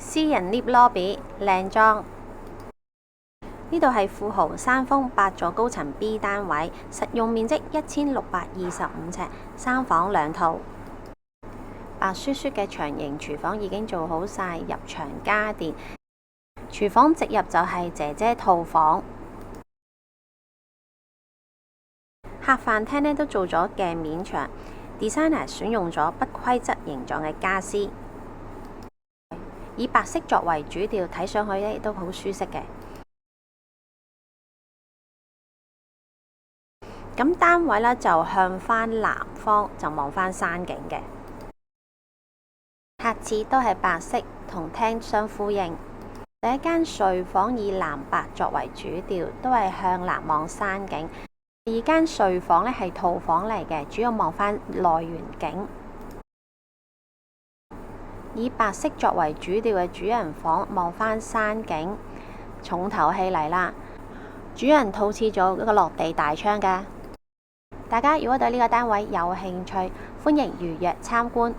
私人 lift lobby 靚裝。呢度係富豪山峰8座高層 B 單位，實用面積1625尺，3房2套。白雪雪嘅長型廚房已經做好晒入場家電，廚房直入就係姐姐套房。客飯廳呢都做咗鏡面牆 ，designer 選用咗不規則形狀嘅家私，以白色作為主調，睇上去呢都好舒適嘅。咁單位呢就向返南方，就望返山景嘅。客廁都係白色，同廳相呼應。第一間睡房以藍白作為主調，都係向南望山景。第二間睡房呢係套房嚟嘅，主要望返內園景。以白色作為主調嘅主人房，望返山景，重頭戲嚟啦！主人套廁咗一個落地大窗㗎。大家如果對呢個單位有興趣，歡迎預約參觀。